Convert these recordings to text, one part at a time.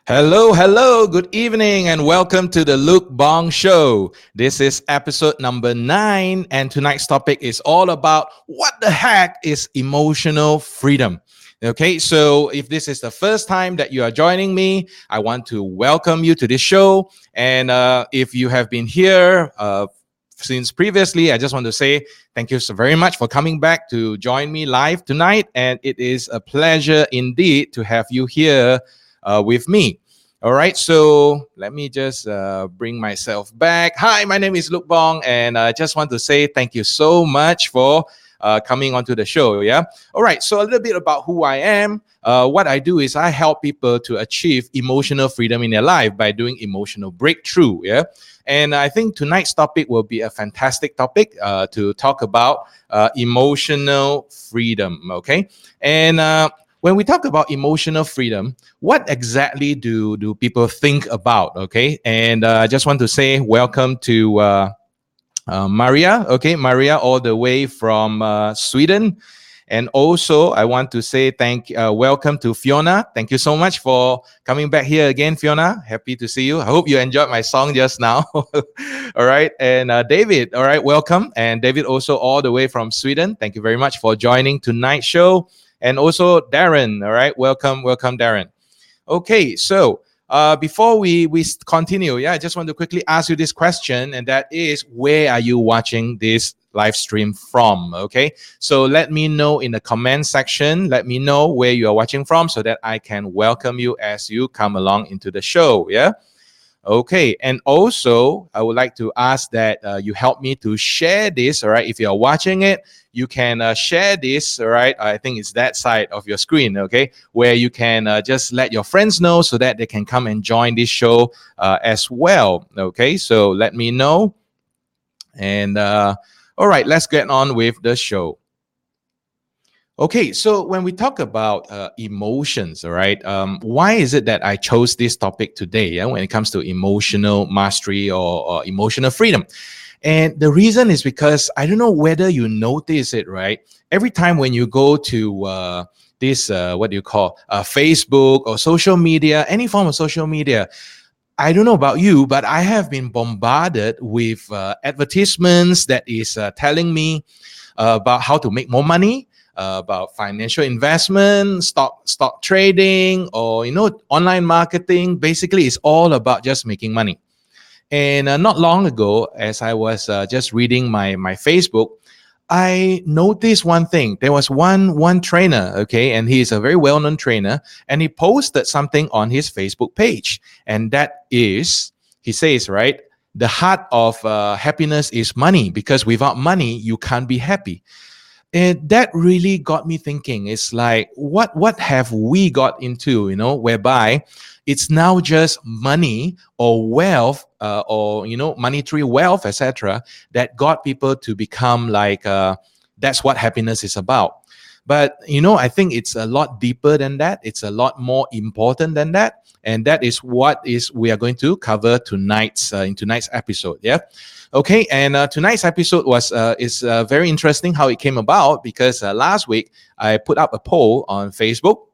Hello, hello, good evening, and welcome to the Luke Bong Show. This is episode number 9, and tonight's topic is all about what the heck is emotional freedom. Okay, so if this is the first time that you are joining me, I want to welcome you to this show. And if you have been here since previously, I just want to say thank you so very much for coming back to join me live tonight. And it is a pleasure indeed to have you here with me. All right, so let me just bring myself back. Hi, my name is Luke Bong, and I just want to say thank you so much for coming onto the show. Yeah. All right, so a little bit about who I am. What I do is I help people to achieve emotional freedom in their life by doing emotional breakthrough. Yeah. And I think tonight's topic will be a fantastic topic to talk about emotional freedom. Okay. And when we talk about emotional freedom, what exactly do people think about? Okay, and I just want to say welcome to Maria. Okay, Maria, all the way from Sweden. And also, I want to say welcome to Fiona. Thank you so much for coming back here again, Fiona. Happy to see you. I hope you enjoyed my song just now. All right, and David. All right, welcome. And David also all the way from Sweden. Thank you very much for joining tonight's show. And also Darren. All right, welcome, Darren. Okay, so before we continue, I just want to quickly ask you this question, and that is, where are you watching this live stream from? Okay, so let me know in the comment section. Let me know where you are watching from, so that I can welcome you as you come along into the show. Yeah. Okay, and also I would like to ask that you help me to share this. All right, if you are watching it, you can share this. All right, I think it's that side of your screen. Okay, where you can just let your friends know so that they can come and join this show as well. Okay, so let me know. And all right, let's get on with the show. Okay, so when we talk about emotions, all right, why is it that I chose this topic today? Yeah, when it comes to emotional mastery or emotional freedom, and the reason is because I don't know whether you notice it, right? Every time when you go to this, what do you call, Facebook or social media, any form of social media, I don't know about you, but I have been bombarded with advertisements that is telling me about how to make more money, about financial investment, stock trading, or online marketing. Basically, it's all about just making money. And not long ago, as I was just reading my Facebook, I noticed one thing. There was one trainer, okay, and he is a very well-known trainer, and he posted something on his Facebook page, and that is, he says, right, the heart of happiness is money, because without money you can't be happy. And that really got me thinking. It's like, what have we got into, whereby it's now just money or wealth, or monetary wealth, etc., that got people to become like, that's what happiness is about. But I think it's a lot deeper than that. It's a lot more important than that, and that is what is we are going to cover tonight's in tonight's episode. Yeah. Okay, and tonight's episode is very interesting how it came about, because last week I put up a poll on Facebook,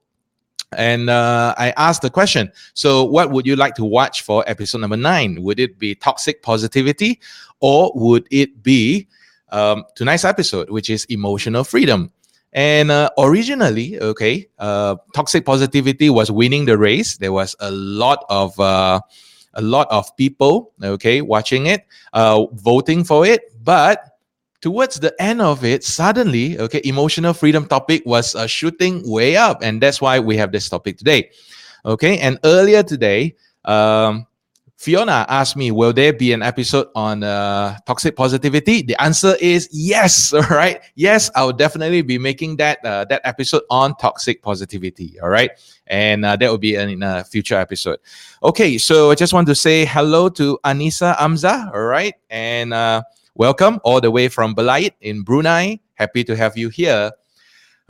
and I asked the question. So, what would you like to watch for episode number 9? Would it be toxic positivity, or would it be tonight's episode, which is emotional freedom? And originally, okay, toxic positivity was winning the race. There was a lot of people, okay, watching it, voting for it. But towards the end of it, suddenly, okay, emotional freedom topic was shooting way up, and that's why we have this topic today. Okay, and earlier today, Fiona asked me, will there be an episode on toxic positivity? The answer is yes. All right. Yes, I will definitely be making that episode on toxic positivity. All right. And that will be in a future episode. Okay. So I just want to say hello to Anissa Amza. All right. And welcome all the way from Balait in Brunei. Happy to have you here.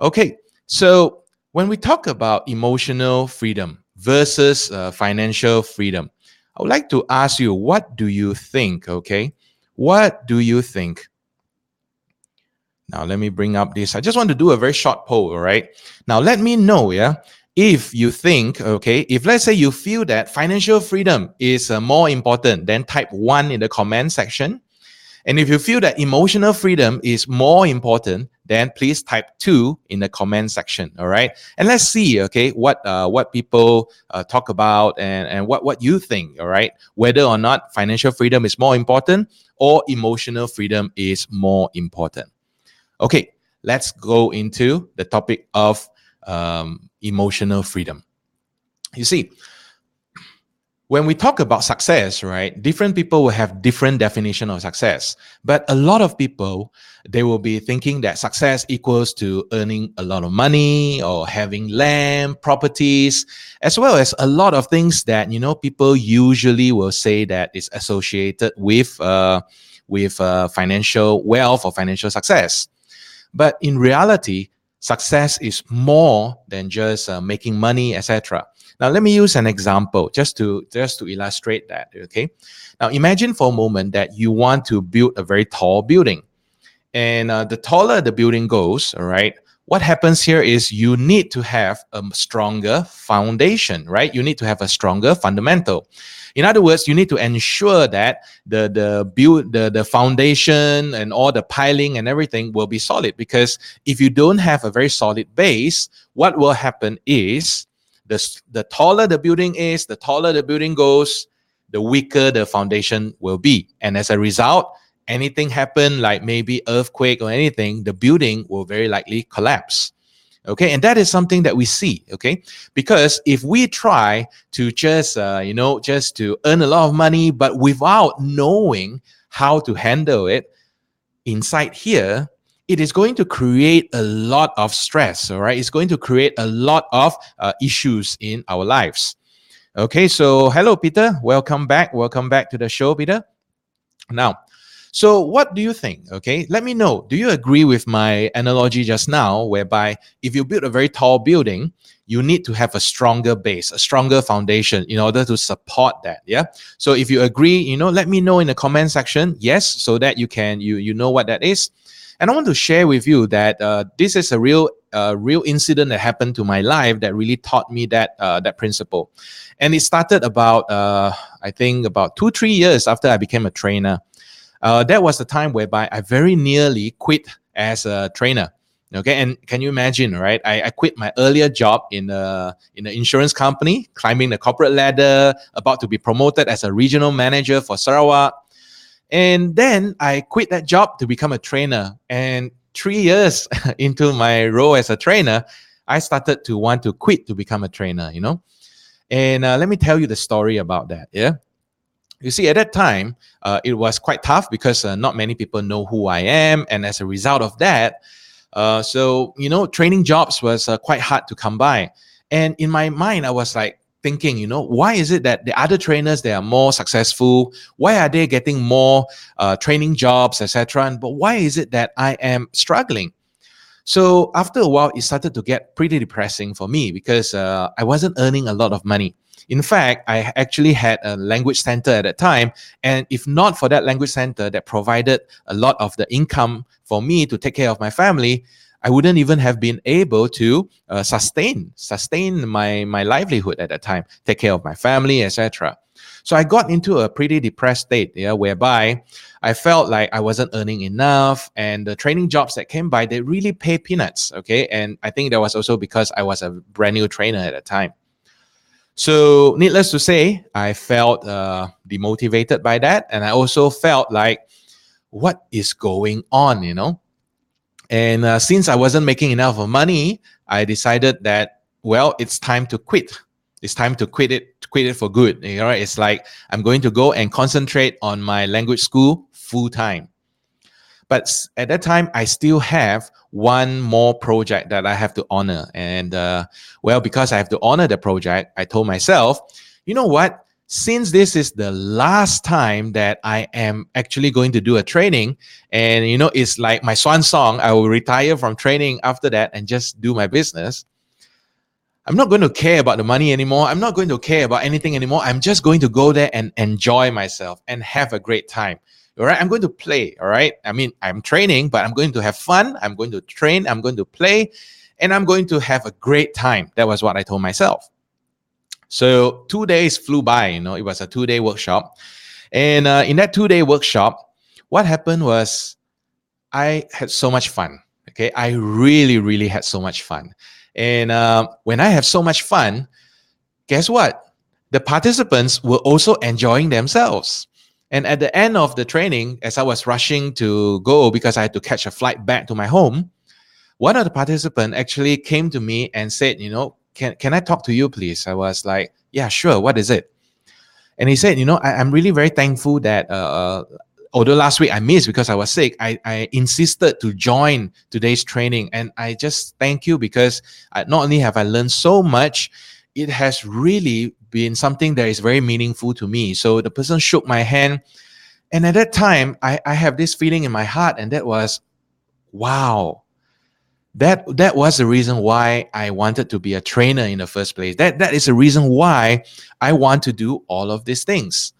Okay. So when we talk about emotional freedom versus financial freedom, I would like to ask you, what do you think? Okay. What do you think? Now, let me bring up this. I just want to do a very short poll. All right. Now, let me know. Yeah. If you think, okay, if let's say you feel that financial freedom is more important, then type 1 in the comment section. And if you feel that emotional freedom is more important, then please type 2 in the comment section. All right. And let's see, okay, what people talk about, and what you think. All right. Whether or not financial freedom is more important or emotional freedom is more important. Okay. Let's go into the topic of emotional freedom. You see, when we talk about success, right, different people will have different definition of success. But a lot of people, they will be thinking that success equals to earning a lot of money or having land, properties, as well as a lot of things that, people usually will say that is associated with financial wealth or financial success. But in reality, success is more than just making money, etc. Now, let me use an example just to illustrate that. Okay. Now, imagine for a moment that you want to build a very tall building, and the taller the building goes, all right, what happens here is you need to have a stronger foundation, right? You need to have a stronger fundamental. In other words, you need to ensure that the foundation and all the piling and everything will be solid. Because if you don't have a very solid base, what will happen is the taller the building is, the taller the building goes, the weaker the foundation will be. And as a result, anything happen, like maybe earthquake or anything, the building will very likely collapse. Okay, and that is something that we see. Okay, because if we try to just to earn a lot of money, but without knowing how to handle it inside here, it is going to create a lot of stress. All right, it's going to create a lot of issues in our lives. Okay, so hello, Peter. Welcome back. Welcome back to the show, Peter. Now, so what do you think? Okay, let me know. Do you agree with my analogy just now, whereby if you build a very tall building, you need to have a stronger base, a stronger foundation in order to support that? Yeah. So if you agree, let me know in the comment section. Yes, so that you know what that is. And I want to share with you that this is a real incident that happened to my life that really taught me that principle. And it started about I think about 2-3 years after I became a trainer. That was the time whereby I very nearly quit as a trainer. Okay, and can you imagine, right? I quit my earlier job in an insurance company, climbing the corporate ladder, about to be promoted as a regional manager for Sarawak. And then I quit that job to become a trainer. And 3 years into my role as a trainer, I started to want to quit to become a trainer. And let me tell you the story about that. Yeah. You see, at that time, it was quite tough because not many people know who I am. And as a result of that, training jobs was quite hard to come by. And in my mind, I was like thinking, why is it that the other trainers, they are more successful? Why are they getting more training jobs, etc.? But why is it that I am struggling? So after a while, it started to get pretty depressing for me because I wasn't earning a lot of money. In fact, I actually had a language center at that time. And if not for that language center that provided a lot of the income for me to take care of my family, I wouldn't even have been able to sustain my livelihood at that time, take care of my family, etc. So I got into a pretty depressed state, yeah, whereby I felt like I wasn't earning enough, and the training jobs that came by, they really pay peanuts. Okay, and I think that was also because I was a brand new trainer at the time. So, needless to say, I felt demotivated by that, and I also felt like, what is going on? And since I wasn't making enough of money, I decided that, well, it's time to quit. It's time to quit it for good. It's like I'm going to go and concentrate on my language school full time. But at that time, I still have one more project that I have to honor. And because I have to honor the project, I told myself, you know what? Since this is the last time that I am actually going to do a training, and it's like my swan song, I will retire from training after that and just do my business. I'm not going to care about the money anymore. I'm not going to care about anything anymore. I'm just going to go there and enjoy myself and have a great time. All right. I'm going to play. All right. I mean, I'm training, but I'm going to have fun. I'm going to train. I'm going to play. and I'm going to have a great time. That was what I told myself. So 2 days flew by. It was a 2-day workshop. And in that 2-day workshop, what happened was I had so much fun. Okay. I really, really had so much fun. And when I have so much fun, guess what? The participants were also enjoying themselves. And at the end of the training, as I was rushing to go because I had to catch a flight back to my home, one of the participants actually came to me and said, can I talk to you, please? I was like, yeah, sure. What is it? And he said, I'm really very thankful that although last week I missed because I was sick, I insisted to join today's training. And I just thank you because not only have I learned so much, it has really been something that is very meaningful to me. So the person shook my hand. And at that time, I have this feeling in my heart. And that was, wow, that was the reason why I wanted to be a trainer in the first place. That is the reason why I want to do all of these things.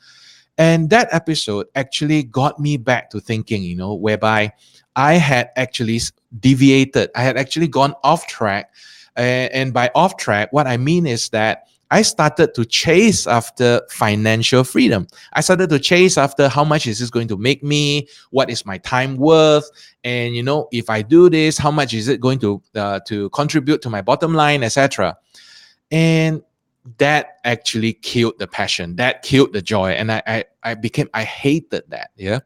And that episode actually got me back to thinking, whereby I had actually deviated. I had actually gone off track. And by off track, what I mean is that I started to chase after financial freedom. I started to chase after how much is this going to make me? What is my time worth? And, if I do this, how much is it going to contribute to my bottom line, etc. And that actually killed the passion. That killed the joy. And I hated that. Yeah.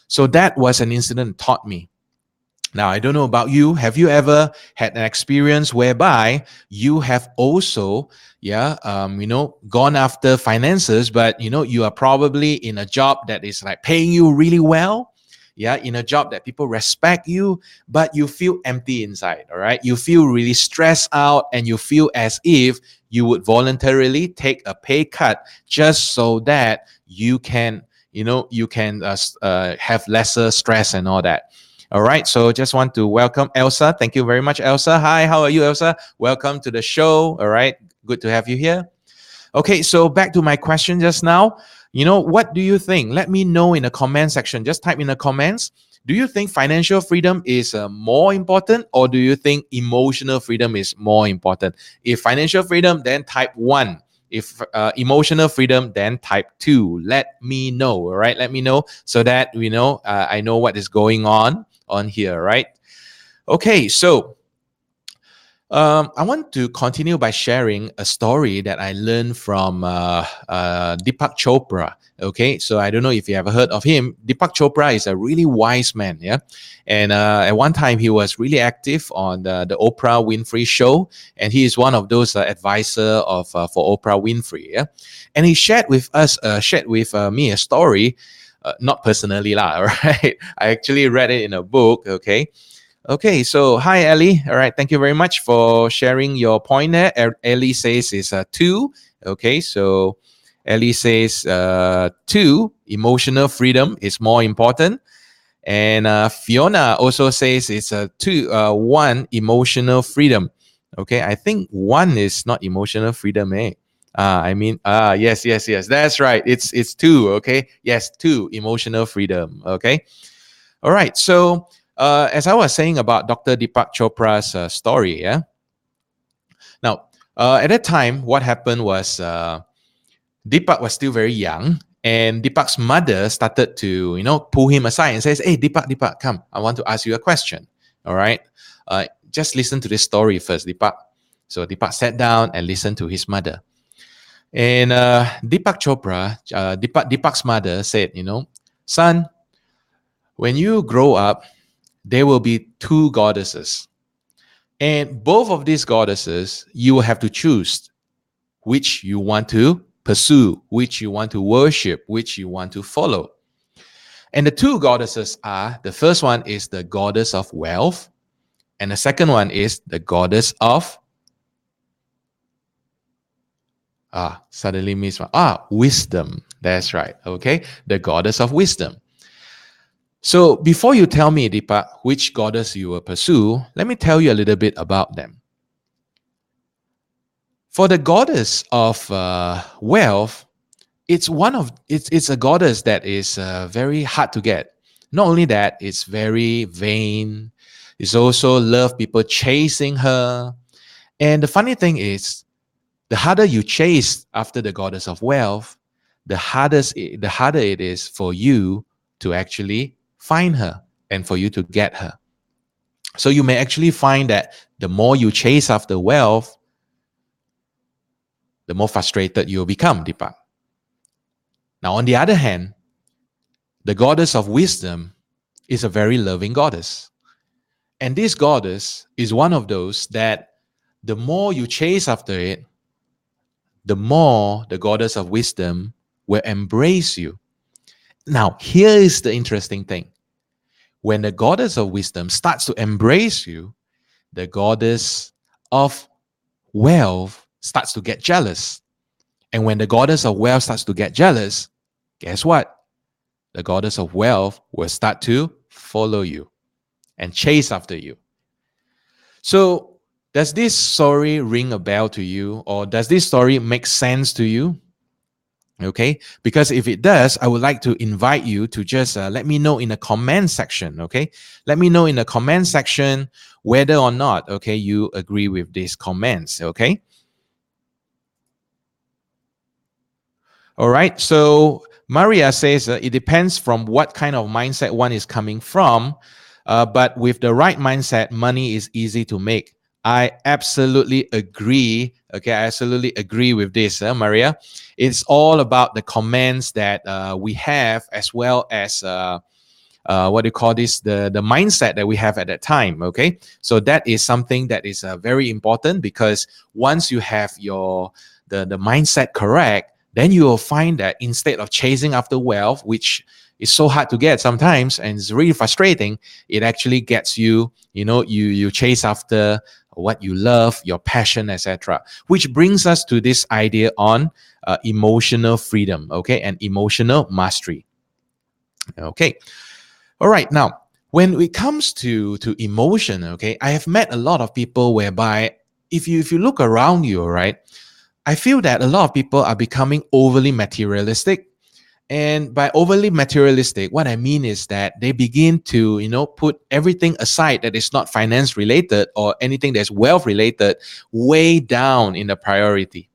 So that was an incident that taught me. Now, I don't know about you. Have you ever had an experience whereby you have also, gone after finances, but, you are probably in a job that is like paying you really well. Yeah, in a job that people respect you, but you feel empty inside, all right? You feel really stressed out and you feel as if you would voluntarily take a pay cut just so that you can, have lesser stress and all that. All right, so just want to welcome Elsa. Thank you very much, Elsa. Hi, how are you, Elsa? Welcome to the show. All right, good to have you here. Okay, so back to my question just now. What do you think? Let me know in the comment section. Just type in the comments. Do you think financial freedom is more important, or do you think emotional freedom is more important? If financial freedom, then type 1. If emotional freedom, then type 2. Let me know, all right? Let me know so that I know what is going on here, right? Okay, so I want to continue by sharing a story that I learned from Deepak Chopra. Okay, so I don't know if you ever heard of him. Deepak Chopra is a really wise man, yeah. And at one time he was really active on the Oprah Winfrey show, and he is one of those advisor of for Oprah Winfrey, yeah. And he shared with me a story, not personally lah, right? I actually read it in a book, okay. Okay, so hi, Ellie. All right, thank you very much for sharing your point there. Ellie says it's 2. Okay, so Ellie says 2, emotional freedom is more important. And Fiona also says it's 1, emotional freedom. Okay, I think 1 is not emotional freedom, eh? Yes, that's right. It's 2, okay? Yes, 2, emotional freedom, okay? All right, so as I was saying about Dr. Deepak Chopra's story, yeah. Now, at that time, what happened was Deepak was still very young, and Deepak's mother started to, pull him aside and says, "Hey, Deepak, come. I want to ask you a question. All right, just listen to this story first, Deepak." So Deepak sat down and listened to his mother, and Deepak's mother said, "Son, when you grow up, there will be 2 goddesses. And both of these goddesses, you will have to choose which you want to pursue, which you want to worship, which you want to follow. And the 2 goddesses are, the first one is the goddess of wealth, and the second one is the goddess of wisdom. That's right. Okay, the goddess of wisdom. So before you tell me, Deepak, which goddess you will pursue, let me tell you a little bit about them. For the goddess of wealth, it's a goddess that is very hard to get. Not only that, it's very vain. It's also love people chasing her. And the funny thing is, the harder you chase after the goddess of wealth, the harder it is for you to actually find her and for you to get her. So you may actually find that the more you chase after wealth, the more frustrated you'll become, Deepak. Now, on the other hand, the goddess of wisdom is a very loving goddess. And this goddess is one of those that the more you chase after it, the more the goddess of wisdom will embrace you. Now, here is the interesting thing. When the goddess of wisdom starts to embrace you, the goddess of wealth starts to get jealous. And when the goddess of wealth starts to get jealous, guess what? The goddess of wealth will start to follow you and chase after you. So, does this story ring a bell to you, or does this story make sense to you? Okay, because if it does, I would like to invite you to just let me know in the comment section. Okay, let me know in the comment section whether or not, okay, you agree with these comments. Okay. All right. So Maria says it depends from what kind of mindset one is coming from. But with the right mindset, money is easy to make. I absolutely agree. Okay, I absolutely agree with this, Maria. It's all about the comments that we have, as well as what do you call this? The mindset that we have at that time. Okay, so that is something that is very important, because once you have the mindset correct, then you will find that instead of chasing after wealth, which is so hard to get sometimes and it's really frustrating, it actually gets you, you chase after what you love, your passion, etc. Which brings us to this idea on emotional freedom, okay, and emotional mastery. Okay. All right. Now, when it comes to emotion, okay, I have met a lot of people whereby if you look around you, right, I feel that a lot of people are becoming overly materialistic. And by overly materialistic, what I mean is that they begin to, put everything aside that is not finance related or anything that's wealth related way down in the priority.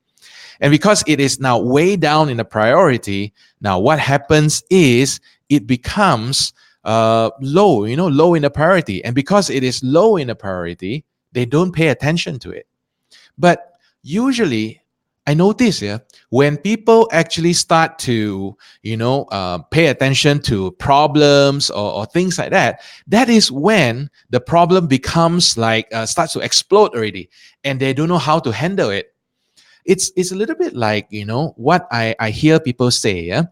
And because it is now way down in the priority, now what happens is it becomes low, low in the priority. And because it is low in the priority, they don't pay attention to it. But usually, I notice, yeah, when people actually start to, pay attention to problems or things like that, that is when the problem becomes like starts to explode already, and they don't know how to handle it. It's a little bit like, what I hear people say. Yeah,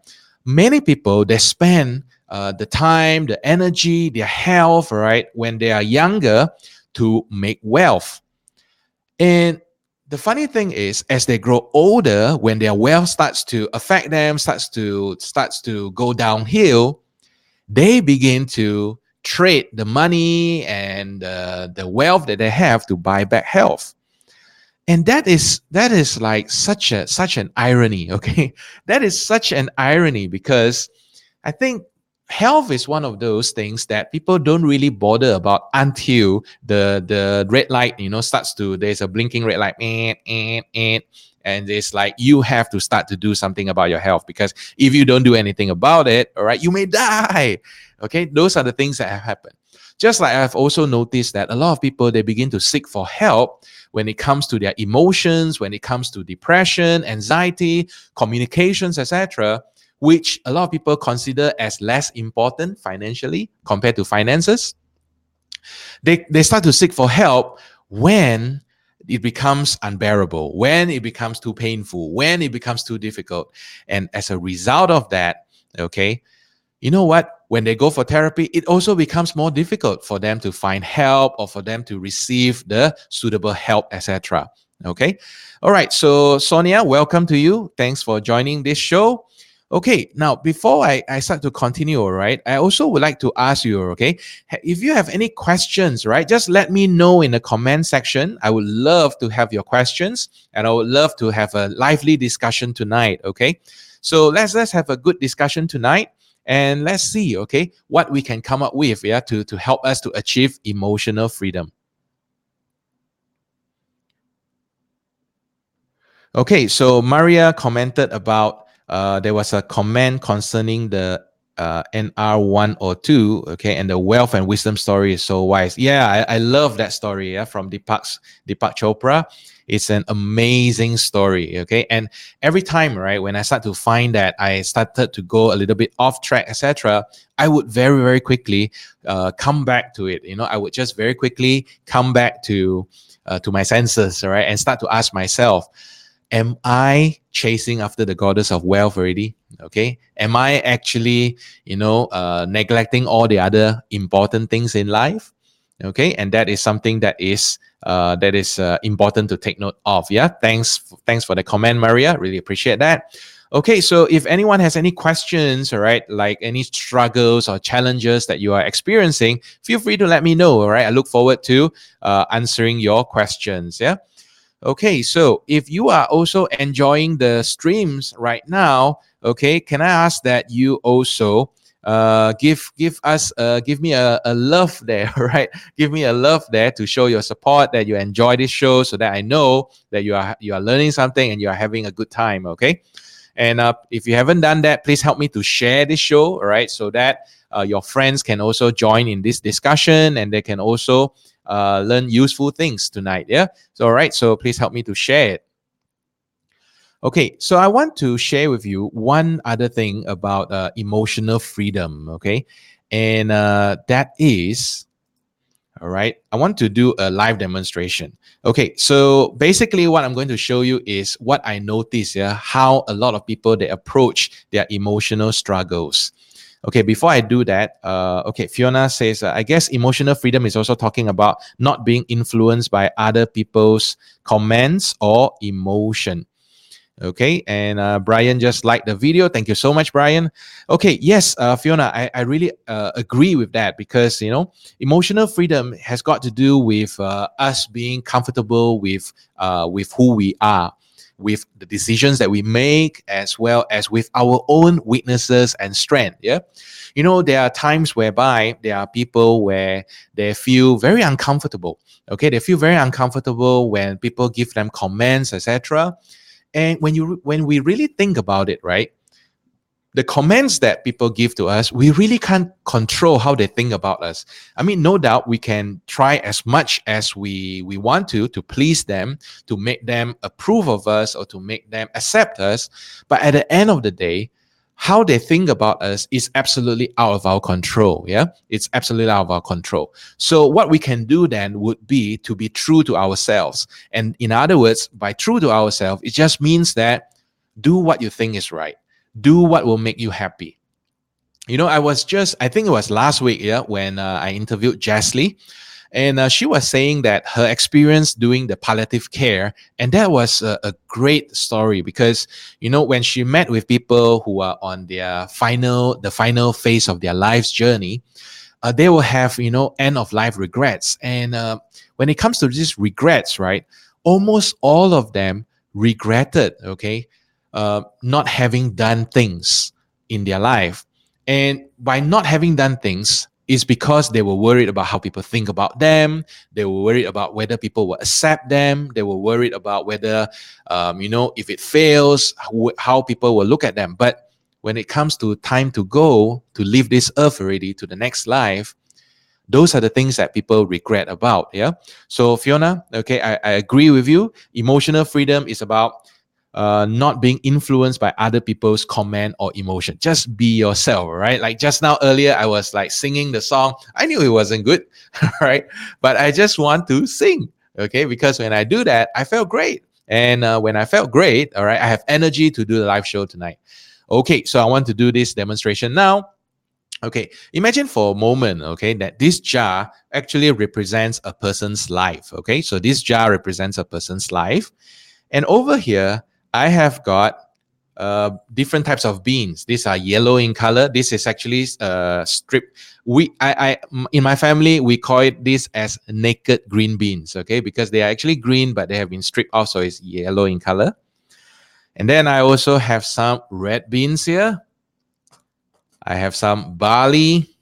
many people, they spend the time, the energy, their health, right, when they are younger to make wealth. And the funny thing is, as they grow older, when their wealth starts to affect them, starts to go downhill, they begin to trade the money and the wealth that they have to buy back health. And that is like such an irony. Okay, that is such an irony, because I think health is one of those things that people don't really bother about until the red light, starts to, there's a blinking red light, and it's like you have to start to do something about your health, because if you don't do anything about it, all right, you may die. Okay, those are the things that have happened. Just like I've also noticed that a lot of people, they begin to seek for help when it comes to their emotions, when it comes to depression, anxiety, communications, etc., which a lot of people consider as less important financially compared to finances. They start to seek for help when it becomes unbearable, when it becomes too painful, when it becomes too difficult. And as a result of that, okay, you know what? When they go for therapy, it also becomes more difficult for them to find help or for them to receive the suitable help, etc. Okay. All right. So, Sonia, welcome to you. Thanks for joining this show. Okay. Now, before I start to continue, all right, I also would like to ask you, okay, if you have any questions, right, just let me know in the comment section. I would love to have your questions, and I would love to have a lively discussion tonight. Okay. So let's have a good discussion tonight. and let's see, okay, what we can come up with, yeah, to help us to achieve emotional freedom. Okay, so Maria commented about there was a comment concerning the NR 102, okay, and the wealth and wisdom story is so wise. Yeah, I love that story, yeah, from Deepak Chopra. It's an amazing story, okay, and every time, right, when I start to find that I started to go a little bit off track, etc., I would very very quickly come back to it. I would just very quickly come back to my senses, right, and start to ask myself, am I chasing after the goddess of wealth already? Okay. Am I actually, neglecting all the other important things in life? Okay. And that is something that is important to take note of. Yeah. Thanks for the comment, Maria. Really appreciate that. Okay, so if anyone has any questions, all right, like any struggles or challenges that you are experiencing, feel free to let me know. All right, I look forward to answering your questions. Yeah. Okay, so if you are also enjoying the streams right now, okay, can I ask that you also give me a love there, right? Give me a love there to show your support that you enjoy this show, so that I know that you are learning something and you are having a good time. Okay, and if you haven't done that, please help me to share this show, all right, so that your friends can also join in this discussion and they can also learn useful things tonight. Yeah. So, all right. So please help me to share it. Okay. So I want to share with you one other thing about emotional freedom. Okay. And that is, all right, I want to do a live demonstration. Okay, so basically what I'm going to show you is what I notice, yeah, how a lot of people, they approach their emotional struggles. Okay, before I do that, okay, Fiona says, I guess emotional freedom is also talking about not being influenced by other people's comments or emotion. Okay, and Brian just liked the video. Thank you so much, Brian. Okay, yes, Fiona, I really agree with that, because emotional freedom has got to do with us being comfortable with who we are, with the decisions that we make, as well as with our own weaknesses and strength. Yeah, there are times whereby there are people where they feel very uncomfortable. Okay, they feel very uncomfortable when people give them comments, etc. And when we really think about it, right, the comments that people give to us, we really can't control how they think about us. I mean, no doubt we can try as much as we want to please them, to make them approve of us or to make them accept us. But at the end of the day, how they think about us is absolutely out of our control. Yeah, it's absolutely out of our control. So what we can do then would be to be true to ourselves. And in other words, by true to ourselves, it just means that do what you think is right, do what will make you happy. I think it was last week, yeah, when I interviewed Jasley, and she was saying that her experience doing the palliative care, and that was a great story, because when she met with people who are on the final phase of their life's journey, they will have end of life regrets. And when it comes to these regrets, right, almost all of them regretted, okay, not having done things in their life. And by not having done things is because they were worried about how people think about them. They were worried about whether people will accept them. They were worried about whether if it fails, how people will look at them. But when it comes to time to go to leave this earth already to the next life, those are the things that people regret about. Yeah. So Fiona, okay, I agree with you. Emotional freedom is about not being influenced by other people's comment or emotion. Just be yourself, right? Like just now earlier, I was like singing the song. I knew it wasn't good, right? But I just want to sing, okay? Because when I do that, I felt great. And when I felt great, all right, I have energy to do the live show tonight. Okay, so I want to do this demonstration now. Okay, imagine for a moment, okay, that this jar actually represents a person's life. Okay, so this jar represents a person's life. And over here, I have got different types of beans. These are yellow in color. This is actually strip. In my family, we call it this as naked green beans, okay, because they are actually green, but they have been stripped off, so it's yellow in color. And then I also have some red beans here. I have some barley,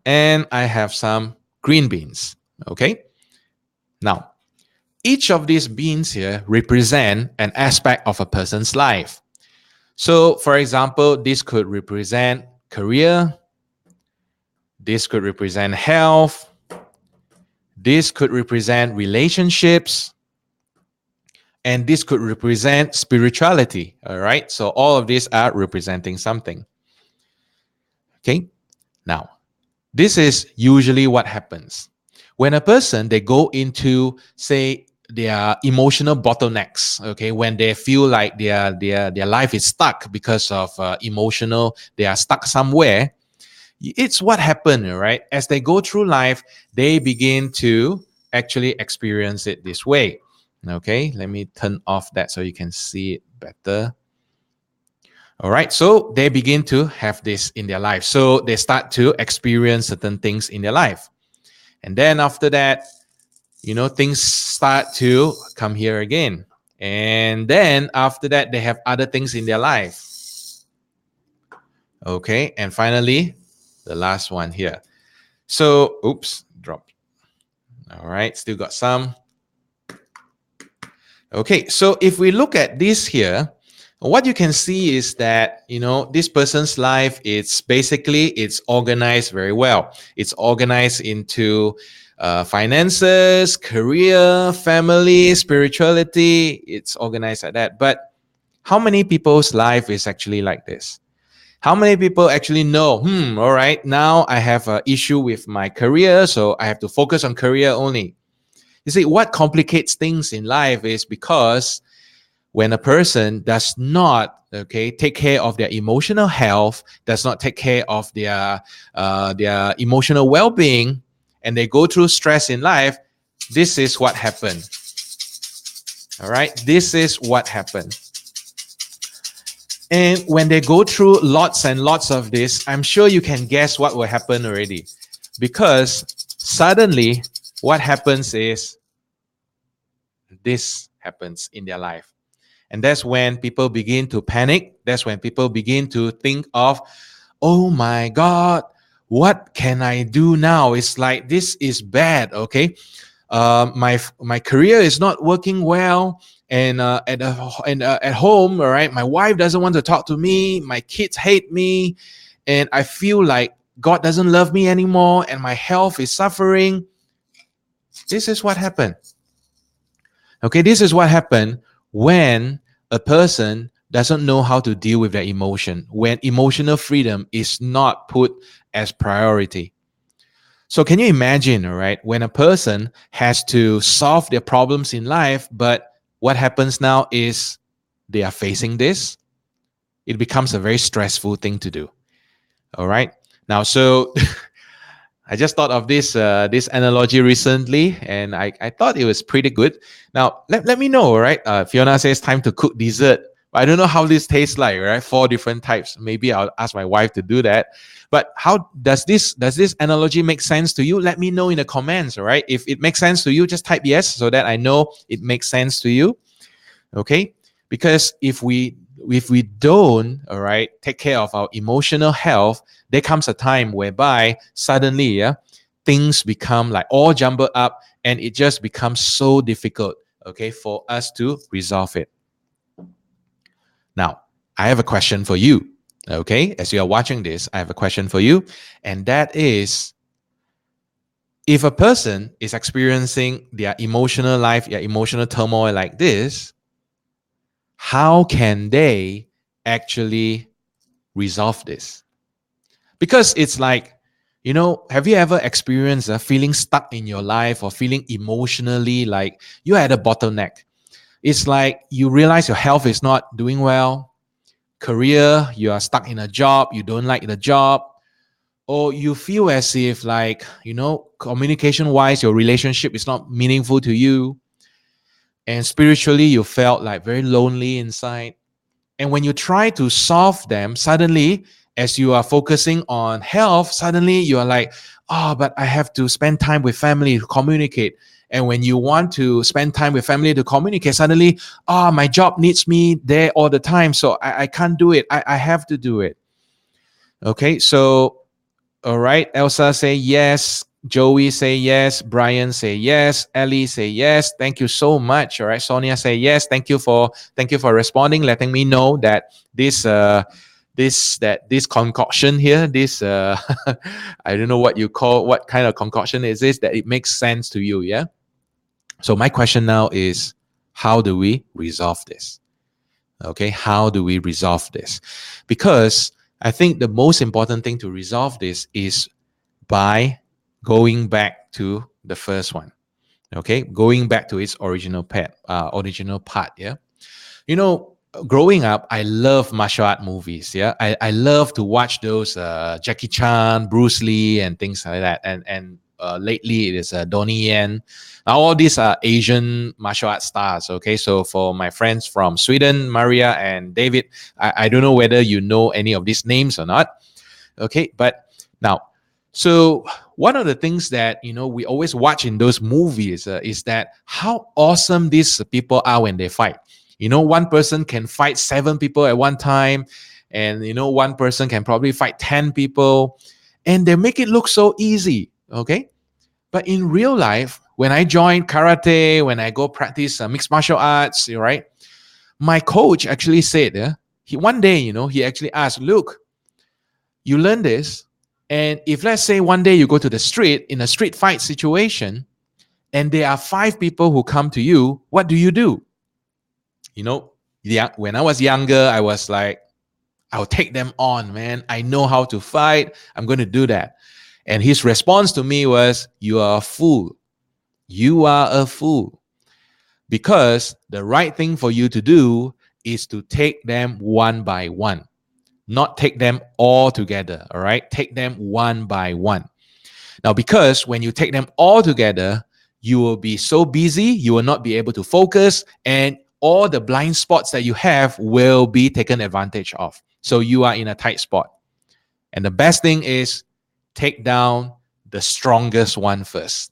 and I have some green beans. Okay. Now, each of these beans here represent an aspect of a person's life. So, for example, this could represent career, this could represent health, this could represent relationships, and this could represent spirituality. All right. So, all of these are representing something. Okay. Now, this is usually what happens when a person they go into, say, their emotional bottlenecks. Okay, when they feel like their life is stuck because of emotional, they are stuck somewhere. It's what happened, right? As they go through life, they begin to actually experience it this way. Okay, let me turn off that so you can see it better. All right, so they begin to have this in their life. So they start to experience certain things in their life. And then after that, things start to come here again. And then after that, they have other things in their life. Okay, and finally, the last one here. So, oops, dropped. All right, still got some. Okay, so if we look at this here, what you can see is that, this person's life, it's organized very well. It's organized into finances, career, family, spirituality. It's organized like that. But how many people's life is actually like this? How many people actually know, all right, now I have an issue with my career, so I have to focus on career only. You see, what complicates things in life is because when a person does not take care of their emotional health, does not take care of their emotional well-being, and they go through stress in life, this is what happened. All right, this is what happened. And when they go through lots and lots of this, I'm sure you can guess what will happen already, because suddenly what happens is this happens in their life. And that's when people begin to panic. That's when people begin to think of, oh my God, what can I do now? It's like, this is bad, okay? My career is not working well. And at home, all right, my wife doesn't want to talk to me. My kids hate me. And I feel like God doesn't love me anymore. And my health is suffering. This is what happened. Okay, this is what happened when a person doesn't know how to deal with their emotion, when emotional freedom is not put as priority. So can you imagine, all right, when a person has to solve their problems in life, but what happens now is they are facing this, it becomes a very stressful thing to do. All right. Now, so I just thought of this analogy recently, and I thought it was pretty good. Now, let me know, all right? Fiona says time to cook dessert. I don't know how this tastes like, right? 4 different types. Maybe I'll ask my wife to do that. But how does this analogy make sense to you? Let me know in the comments, all right? If it makes sense to you, just type yes so that I know it makes sense to you. Okay? Because if we don't, all right, take care of our emotional health, there comes a time whereby suddenly, things become like all jumbled up, and it just becomes so difficult, okay, for us to resolve it. Now, I have a question for you, okay? As you are watching this, I have a question for you, and that is, if a person is experiencing their emotional life, their emotional turmoil like this, how can they actually resolve this? Because it's like, have you ever experienced feeling stuck in your life or feeling emotionally like you're at a bottleneck? It's like you realize your health is not doing well, career, you are stuck in a job, you don't like the job, or you feel as if like, communication wise, your relationship is not meaningful to you. And spiritually, you felt like very lonely inside. And when you try to solve them, suddenly, as you are focusing on health, suddenly you are like, oh, but I have to spend time with family to communicate. And when you want to spend time with family to communicate, suddenly, my job needs me there all the time. So I can't do it. I have to do it. Okay, so all right, Elsa say yes. Joey say yes. Brian say yes. Ellie say yes. Thank you so much. All right, Sonia say yes. Thank you for responding, letting me know that this concoction here, this I don't know what kind of concoction is this, that it makes sense to you. Yeah. So my question now is, how do we resolve this? Okay, how do we resolve this? Because I think the most important thing to resolve this is by going back to the first one. Okay, going back to its original part. Yeah, you know, growing up, I love martial art movies. Yeah, I love to watch those Jackie Chan, Bruce Lee, and things like that. And lately it is Donnie Yen. Now all these are Asian martial art stars. Okay, so for my friends from Sweden, Maria and David, I don't know whether you know any of these names or not. Okay, but now, so one of the things that we always watch in those movies is that how awesome these people are when they fight. One person can fight seven people at one time, and one person can probably fight 10 people, and they make it look so easy. Okay, but in real life, when I join karate, when I go practice mixed martial arts, right, my coach actually said, one day, he actually asked, look, you learn this, and if let's say one day you go to the street in a street fight situation, and there are five people who come to you, what do you do? Yeah, when I was younger, I was like, I'll take them on, man. I know how to fight. I'm going to do that. And his response to me was, you are a fool. You are a fool. Because the right thing for you to do is to take them one by one, not take them all together. All right. Take them one by one. Now, because when you take them all together, you will be so busy, you will not be able to focus, and all the blind spots that you have will be taken advantage of. So you are in a tight spot. And the best thing is take down the strongest one first.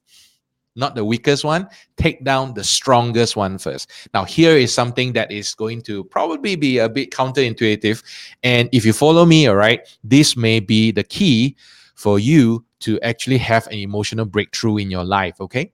Not the weakest one, take down the strongest one first. Now, here is something that is going to probably be a bit counterintuitive. And if you follow me, all right, this may be the key for you to actually have an emotional breakthrough in your life, okay?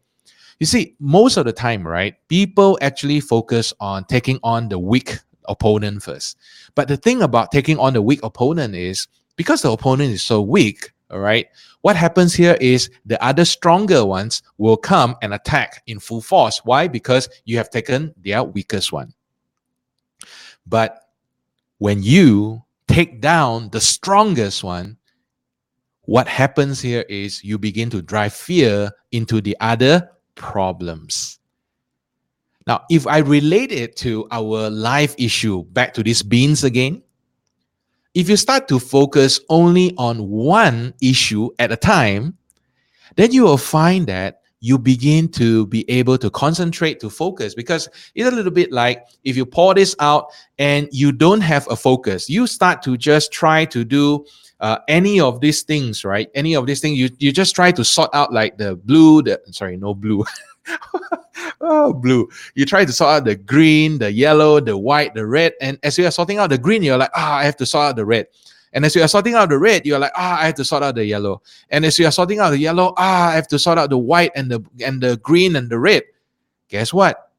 You see, most of the time, right, people actually focus on taking on the weak opponent first. But the thing about taking on the weak opponent is because the opponent is so weak, all right, what happens here is the other stronger ones will come and attack in full force. Why? Because you have taken their weakest one. But when you take down the strongest one, what happens here is you begin to drive fear into the other problems. Now, if I relate it to our life issue, back to these beans again, if you start to focus only on one issue at a time, then you will find that you begin to be able to concentrate, to focus, because it's a little bit like if you pour this out and you don't have a focus, you start to just try to do any of these things, right? Any of these things, you just try to sort out like the blue, no blue. Oh, blue. You try to sort out the green, the yellow, the white, the red. And as you are sorting out the green, you're like, I have to sort out the red. And as you are sorting out the red, you're like, I have to sort out the yellow. And as you are sorting out the yellow, I have to sort out the white and the green and the red. Guess what?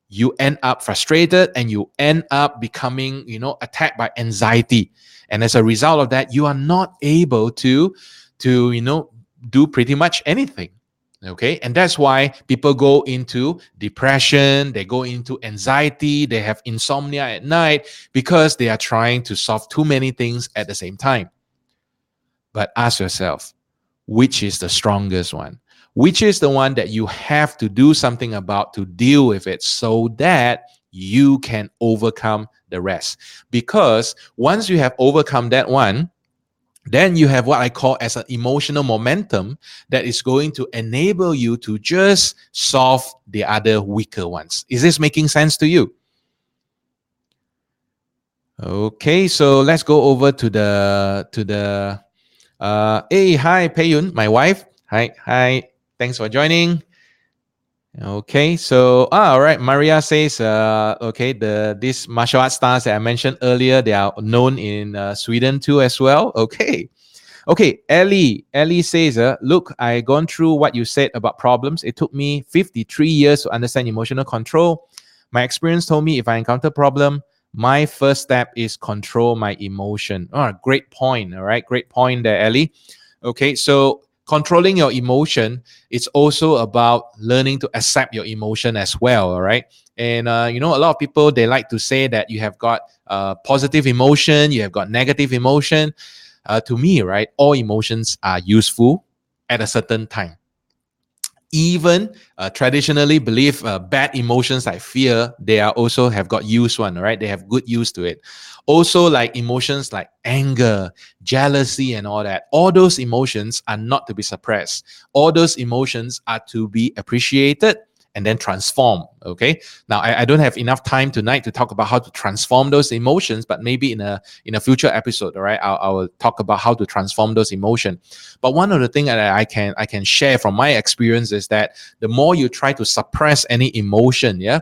You end up frustrated and you end up becoming, attacked by anxiety. And as a result of that, you are not able to do pretty much anything. Okay. And that's why people go into depression, they go into anxiety, they have insomnia at night because they are trying to solve too many things at the same time. But ask yourself, which is the strongest one? Which is the one that you have to do something about to deal with it so that you can overcome the rest? Because once you have overcome that one, then you have what I call as an emotional momentum that is going to enable you to just solve the other weaker ones. Is this making sense to you? Okay, so let's go over to the hey, hi Pei-Yun, my wife. Hi. Thanks for joining. Okay, so all right. Maria says, okay, these martial arts stars that I mentioned earlier, they are known in Sweden too as well. Okay, Okay, Ellie says, look, I gone through what you said about problems. It took me 53 years to understand emotional control. My experience told me if I encounter problem, my first step is control my emotion. Oh, great point. All right, great point there, Ellie. Okay, so controlling your emotion, it's also about learning to accept your emotion as well. All right, and a lot of people, they like to say that you have got positive emotion, you have got negative emotion. To me, right, all emotions are useful at a certain time. Even traditionally believe bad emotions like fear, they are also have got use one, right? They have good use to it. Also, like emotions like anger, jealousy, and all that. All those emotions are not to be suppressed. All those emotions are to be appreciated and then transform. Okay. Now, I don't have enough time tonight to talk about how to transform those emotions, but maybe in a future episode, all right, I will talk about how to transform those emotions. But one of the things that I can share from my experience is that the more you try to suppress any emotion, yeah,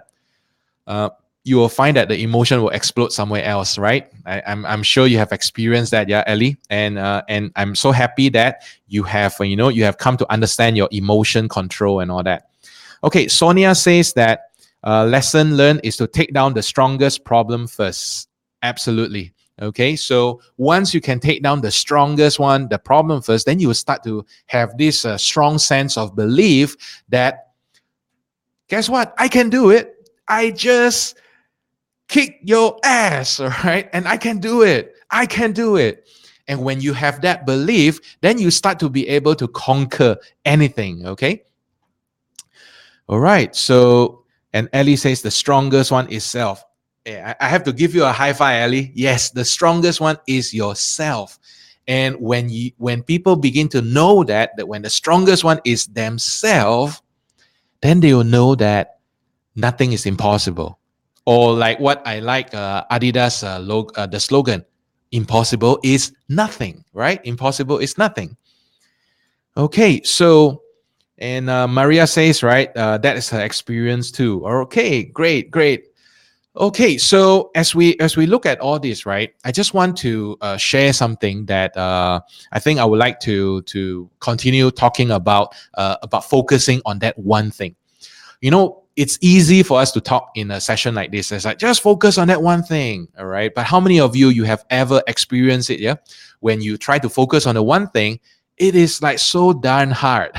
uh, you will find that the emotion will explode somewhere else, right? I'm sure you have experienced that, yeah, Ellie, and I'm so happy that you have come to understand your emotion control and all that. Okay, Sonia says that lesson learned is to take down the strongest problem first. Absolutely. Okay, so once you can take down the strongest one, the problem first, then you will start to have this strong sense of belief that, guess what? I can do it. I just kick your ass, all right? And I can do it. I can do it. And when you have that belief, then you start to be able to conquer anything, okay? All right. So, and Ellie says the strongest one is self. I have to give you a high five, Ellie. Yes, the strongest one is yourself. And when people begin to know that when the strongest one is themselves, then they will know that nothing is impossible. Or like what I like, Adidas, the slogan, impossible is nothing, right? Impossible is nothing. Okay, so and Maria says, right, that is her experience too. Okay, great, great. Okay, so as we look at all this, right, I just want to share something that I think I would like to continue talking about focusing on that one thing. It's easy for us to talk in a session like this. It's like, just focus on that one thing, all right? But how many of you have ever experienced it, yeah? When you try to focus on the one thing, it is like so darn hard.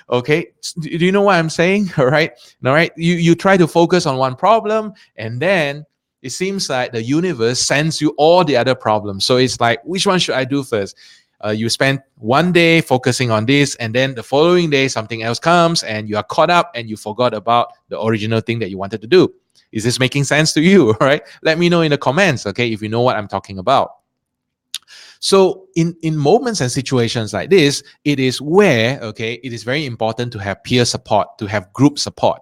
Okay? Do you know what I'm saying? All right? All right? You try to focus on one problem, and then it seems like the universe sends you all the other problems. So it's like, which one should I do first? You spend one day focusing on this, and then the following day something else comes and you are caught up and you forgot about the original thing that you wanted to do. Is this making sense to you? All right, let me know in the comments, okay, if you know what I'm talking about. So in moments and situations like this, it is where, okay, it is very important to have peer support, to have group support,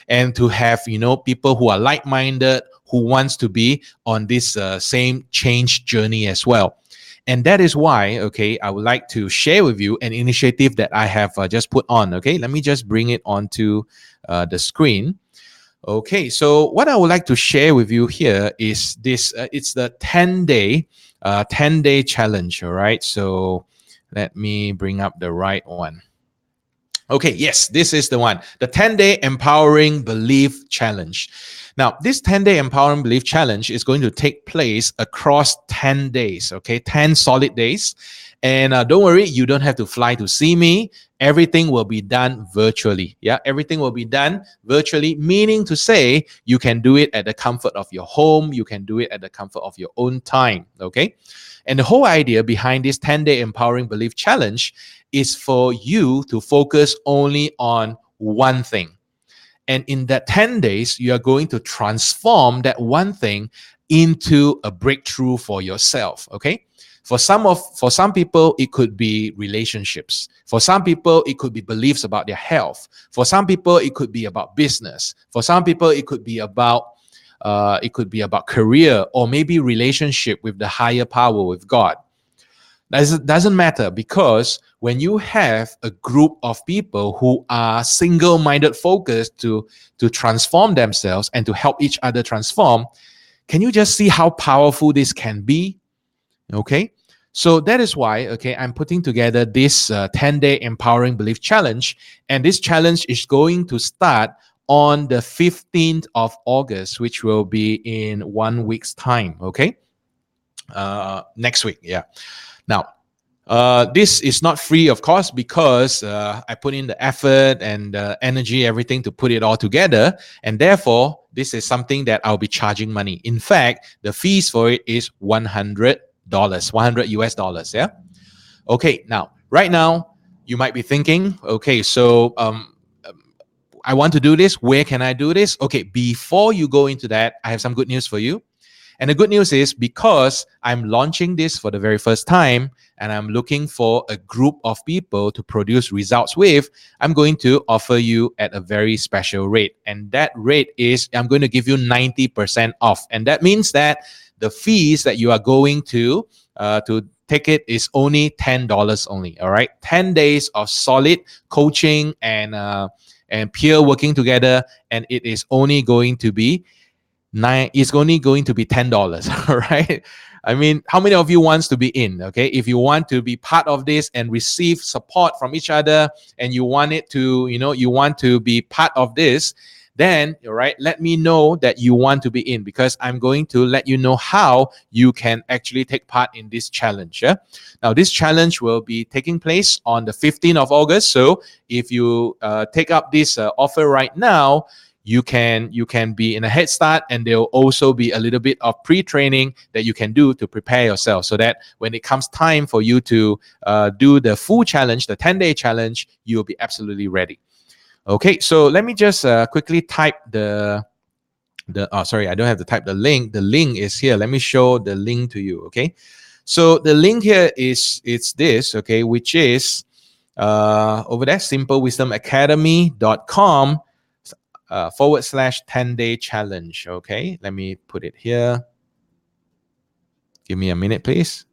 and to have people who are like-minded, who wants to be on this same change journey as well. And that is why, okay, I would like to share with you an initiative that I have just put on. Okay, let me just bring it onto the screen. Okay, so what I would like to share with you here is this. It's the 10-day challenge. All right, so let me bring up the right one. Okay, yes, this is the one. The 10-day empowering belief challenge. Now, this 10-day empowering belief challenge is going to take place across 10 days, okay? 10 solid days. And don't worry, you don't have to fly to see me. Everything will be done virtually. Yeah, everything will be done virtually, meaning to say you can do it at the comfort of your home. You can do it at the comfort of your own time, okay? And the whole idea behind this 10-day empowering belief challenge is for you to focus only on one thing. And in that 10 days, you are going to transform that one thing into a breakthrough for yourself. Okay. For some people, it could be relationships. For some people, it could be beliefs about their health. For some people, it could be about business. For some people, it could be about career, or maybe relationship with the higher power, with God. Doesn't matter, because when you have a group of people who are single-minded focused to transform themselves and to help each other transform, can you just see how powerful this can be? Okay, So that is why, okay, I'm putting together this 10-day empowering belief challenge. And this challenge is going to start on the 15th of August, which will be in 1 week's time. Okay. Next week. Yeah. Now, this is not free, of course, because I put in the effort and energy, everything to put it all together. And therefore, this is something that I'll be charging money. In fact, the fees for it is $100, 100 US dollars. Yeah. Okay. Now, right now, you might be thinking, okay, so I want to do this. Where can I do this? Okay. Before you go into that, I have some good news for you. And the good news is because I'm launching this for the very first time and I'm looking for a group of people to produce results with, I'm going to offer you at a very special rate. And that rate is I'm going to give you 90% off. And that means that the fees that you are going to take it is only $10 only. All right. 10 days of solid coaching and peer working together. And it is only going to be is only going to be $10. All right. I mean, how many of you wants to be in? Okay. If you want to be part of this and receive support from each other and you want it to, you want to be part of this, then, all right, let me know that you want to be in because I'm going to let you know how you can actually take part in this challenge. Yeah? Now, this challenge will be taking place on the 15th of August. So if you take up this offer right now, you can be in a head start, and there'll also be a little bit of pre-training that you can do to prepare yourself so that when it comes time for you to do the full challenge, the 10-day challenge, you'll be absolutely ready. Okay, so let me just quickly type sorry, I don't have to type the link. The link is here. Let me show the link to you. Okay, so the link here it's this, okay, which is over there, simplewisdomacademy.com / 10-day challenge. Okay, let me put it here. Give me a minute, please.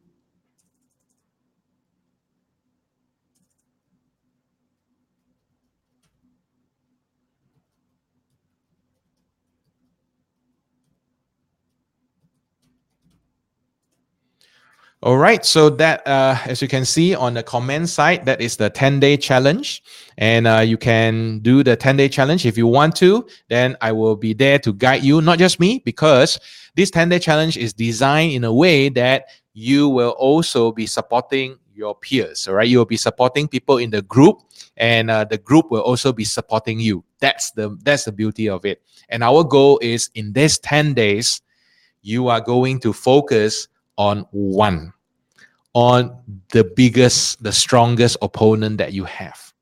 All right, so that as you can see on the comment side, that is the 10-day challenge, and you can do the 10-day challenge if you want to. Then I will be there to guide you, not just me, because this 10-day challenge is designed in a way that you will also be supporting your peers. All right, you will be supporting people in the group, and the group will also be supporting you. That's the beauty of it. And our goal is in these 10 days, you are going to focus on the biggest, the strongest opponent that you have.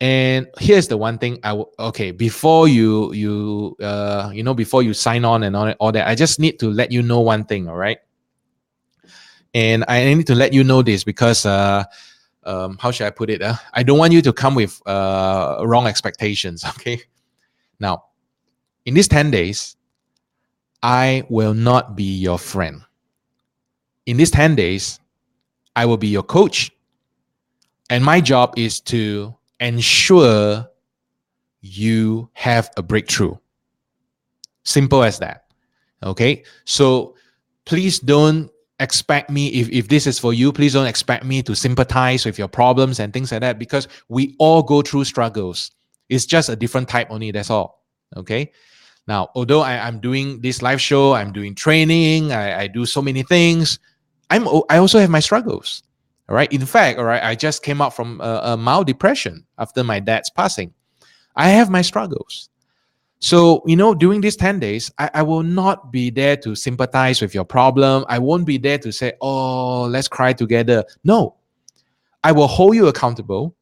And here's the one thing okay, before before you sign on and all that, I just need to let you know one thing, all right? And I need to let you know this because how should I put it? I don't want you to come with wrong expectations, okay? Now, in these 10 days, I will not be your friend. In these 10 days, I will be your coach. And my job is to ensure you have a breakthrough. Simple as that. Okay. So please don't expect me, if this is for you, please don't expect me to sympathize with your problems and things like that, because we all go through struggles. It's just a different type only. That's all. Okay. Now, although I'm doing this live show, I'm doing training, I do so many things, I also have my struggles. All right. In fact, all right, I just came out from a mild depression after my dad's passing. I have my struggles. So, during these 10 days, I will not be there to sympathize with your problem. I won't be there to say, oh, let's cry together. No, I will hold you accountable,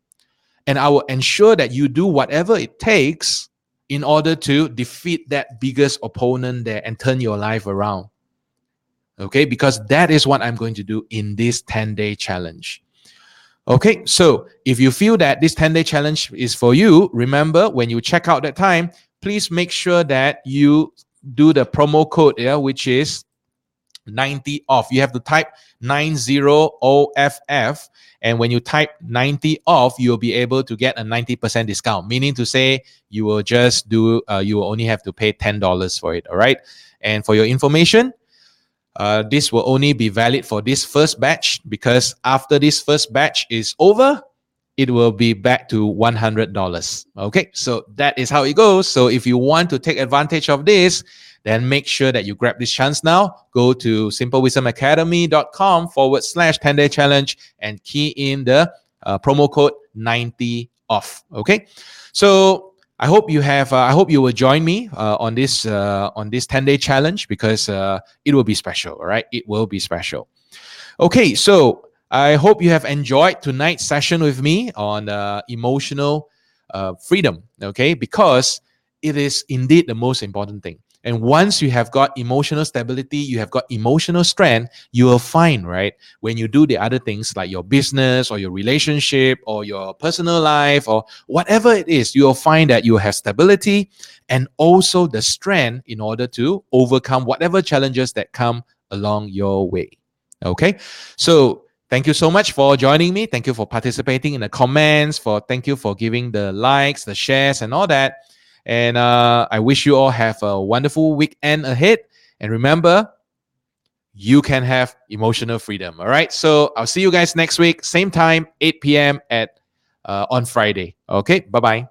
and I will ensure that you do whatever it takes in order to defeat that biggest opponent there and turn your life around. Okay, because that is what I'm going to do in this 10-day challenge. Okay, so if you feel that this 10-day challenge is for you, remember when you check out that time, please make sure that you do the promo code, which is 90 off. You have to type 90OFF, and when you type 90 off, you'll be able to get a 90% discount, meaning to say you will just you will only have to pay $10 for it. All right, and for your information, This will only be valid for this first batch, because after this first batch is over, it will be back to $100. Okay, so that is how it goes. So if you want to take advantage of this, then make sure that you grab this chance now. Go to simplewisdomacademy.com/, 10-day challenge and key in the promo code 90 off. Okay, so I hope you will join me on this 10-day challenge, because it will be special. All right, it will be special. Okay, so I hope you have enjoyed tonight's session with me on emotional freedom. Okay, because it is indeed the most important thing. And once you have got emotional stability, you have got emotional strength, you will find, right, when you do the other things like your business or your relationship or your personal life or whatever it is, you will find that you have stability and also the strength in order to overcome whatever challenges that come along your way. Okay, so thank you so much for joining me. Thank you for participating in the comments. Thank you for giving the likes, the shares, and all that. And I wish you all have a wonderful weekend ahead. And remember, you can have emotional freedom. All right. So I'll see you guys next week, same time, 8 p.m. at on Friday. Okay. Bye bye.